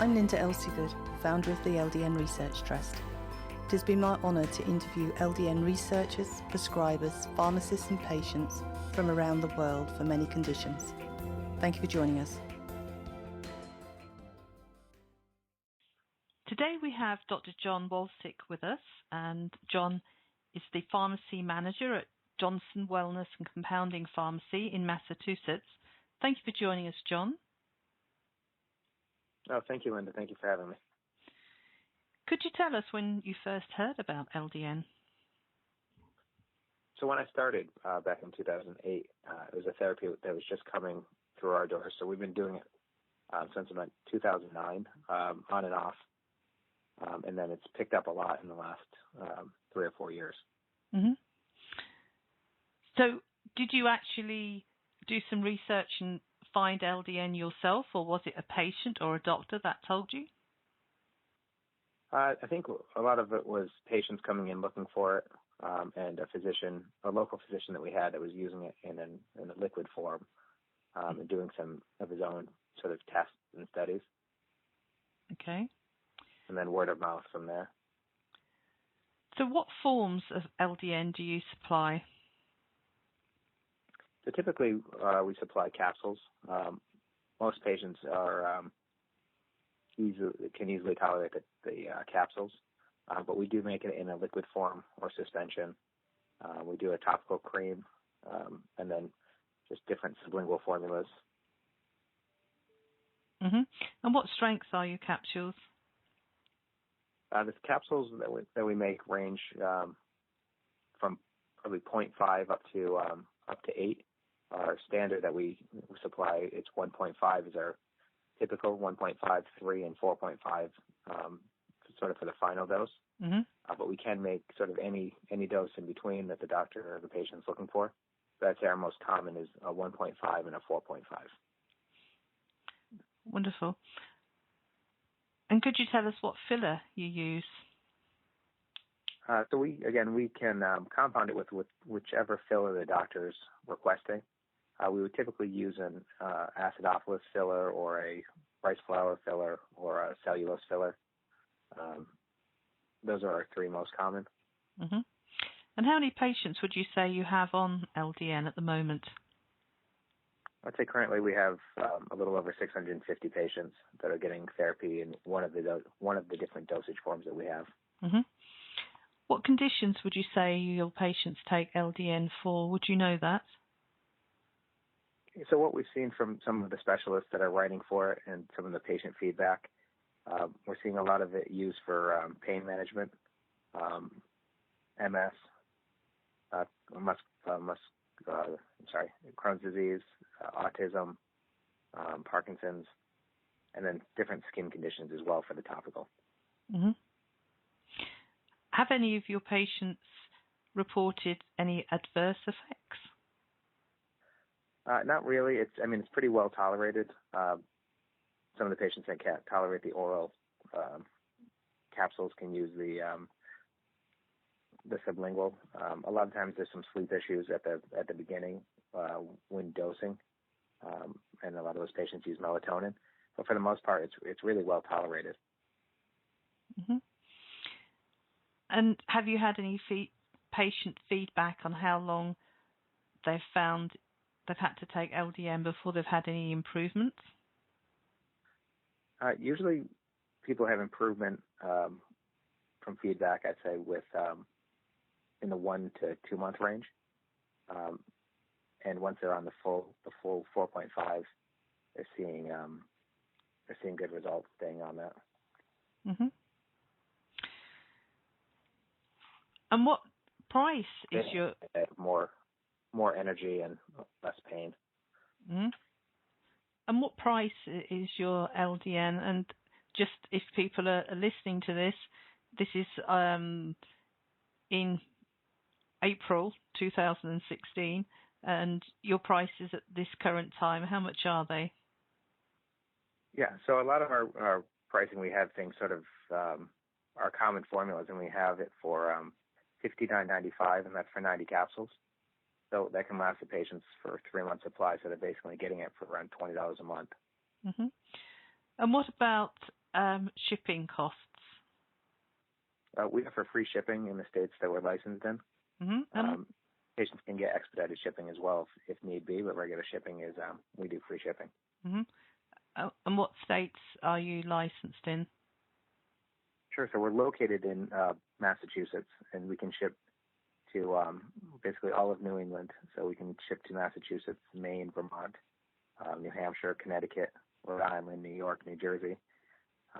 I'm Linda Elsegood, founder of the LDN Research Trust. It has been my honour to interview LDN researchers, prescribers, pharmacists and patients from around the world for many conditions. Thank you for joining us. Today we have Dr. John Walczyk with us, and John is the pharmacy manager at Johnson Wellness and Compounding Pharmacy in Massachusetts. Thank you for joining us, John. Oh, thank you, Linda. Thank you for having me. Could you tell us when you first heard about LDN? So when I started back in 2008, it was a therapy that was just coming through our doors. So we've been doing it since about 2009, on and off. And then it's picked up a lot in the last 3 or 4 years. Mm-hmm. So did you actually do some research and find LDN yourself, or was it a patient or a doctor that told you? I think a lot of it was patients coming in looking for it, and a local physician that we had that was using it in a liquid form, and doing some of his own sort of tests and studies. Okay. And then word of mouth from there. So what forms of LDN do you supply? So typically we supply capsules. Most patients can easily tolerate the capsules, but we do make it in a liquid form or suspension. We do a topical cream, and then just different sublingual formulas. Mm-hmm. And what strengths are your capsules? The capsules that we make range from probably 0.5 up to 8. Our standard that we supply, it's 1.5 is our typical, 1.5, 3, and 4.5 sort of for the final dose. Mm-hmm. But we can make sort of any dose in between that the doctor or the patient's looking for. So I'd say our most common is a 1.5 and a 4.5. Wonderful. And could you tell us what filler you use? So we can compound it with whichever filler the doctor's requesting. We would typically use an acidophilus filler or a rice flour filler or a cellulose filler. Those are our 3 most common. Mm-hmm. And how many patients would you say you have on LDN at the moment? I'd say currently we have a little over 650 patients that are getting therapy in one of the different dosage forms that we have. Mm-hmm. What conditions would you say your patients take LDN for? Would you know that? So what we've seen from some of the specialists that are writing for it and some of the patient feedback, we're seeing a lot of it used for pain management, MS, Crohn's disease, autism, Parkinson's, and then different skin conditions as well for the topical. Mm-hmm. Have any of your patients reported any adverse effects? Not really. It's pretty well tolerated. Some of the patients that can't tolerate the oral capsules can use the sublingual. A lot of times there's some sleep issues at the beginning when dosing, and a lot of those patients use melatonin. But for the most part, it's really well tolerated. Mm-hmm. And have you had any patient feedback on how long they've found they've had to take LDN before they've had any improvements? Usually people have improvement from feedback, I'd say, with in the 1 to 2 month range. And once they're on the full 4.5, they're seeing good results staying on that. Mm-hmm. And what price is your... More energy and less pain. Mm-hmm. And what price is your LDN? And just if people are listening to this is in April 2016, and your prices at this current time, how much are they? Yeah, so a lot of our pricing, we have things sort of our common formulas, and we have it for $59.95, and that's for 90 capsules. So that can last the patients for 3 months supply. So they're basically getting it for around $20 a month. Mm-hmm. And what about shipping costs? We offer free shipping in the states that we're licensed in. Mm-hmm. Patients can get expedited shipping as well if need be, but regular shipping is we do free shipping. Mm-hmm. And what states are you licensed in? Sure. So we're located in Massachusetts, and we can ship to basically all of New England. So we can ship to Massachusetts, Maine, Vermont, New Hampshire, Connecticut, Rhode Island, New York, New Jersey.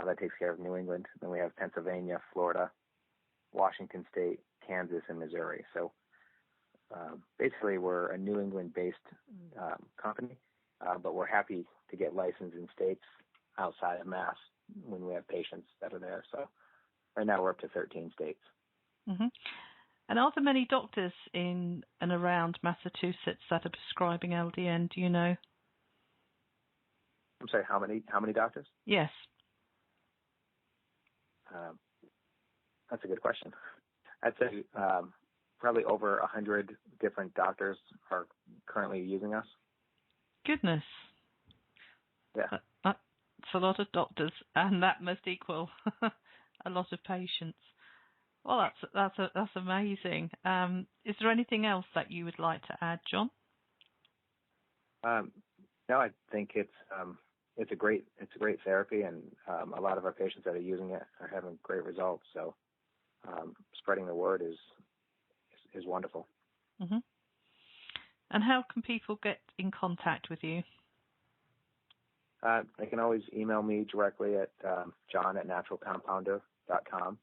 That takes care of New England. Then we have Pennsylvania, Florida, Washington State, Kansas, and Missouri. So basically, we're a New England-based company, but we're happy to get licensed in states outside of Mass when we have patients that are there. So right now we're up to 13 states. Mm-hmm. And are there many doctors in and around Massachusetts that are prescribing LDN? Do you know? I'm sorry, how many doctors? Yes. That's a good question. I'd say probably over 100 different doctors are currently using us. Goodness. Yeah. That's a lot of doctors, and that must equal a lot of patients. Well, that's amazing. Is there anything else that you would like to add, John? No, I think it's a great therapy, and a lot of our patients that are using it are having great results. So spreading the word is wonderful. Mm-hmm. And how can people get in contact with you? They can always email me directly at john@naturalcompounder.com,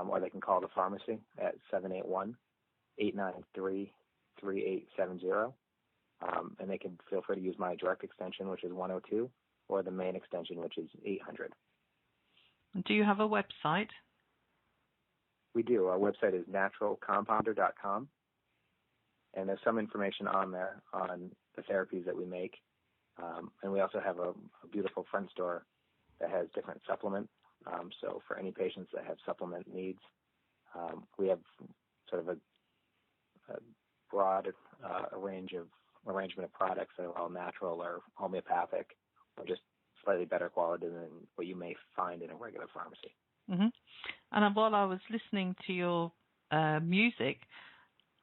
or they can call the pharmacy at 781-893-3870. And they can feel free to use my direct extension, which is 102, or the main extension, which is 800. And do you have a website? We do. Our website is naturalcompounder.com, and there's some information on there on the therapies that we make. And we also have a beautiful front store that has different supplements. So for any patients that have supplement needs, we have sort of a broad arrangement of products that are all natural or homeopathic, or just slightly better quality than what you may find in a regular pharmacy. Mm-hmm. And while I was listening to your music,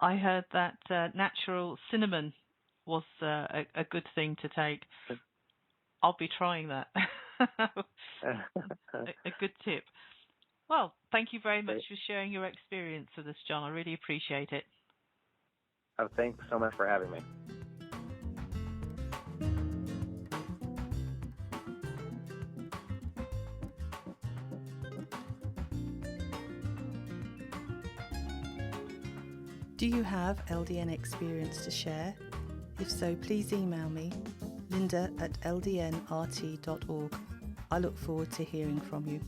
I heard that natural cinnamon was a good thing to take. I'll be trying that. a good tip. Well, thank you very much for sharing your experience with us, John. I really appreciate it. Oh, thanks so much for having me. Do you have LDN experience to share? If so, please email me, linda@ldnrt.org. I look forward to hearing from you.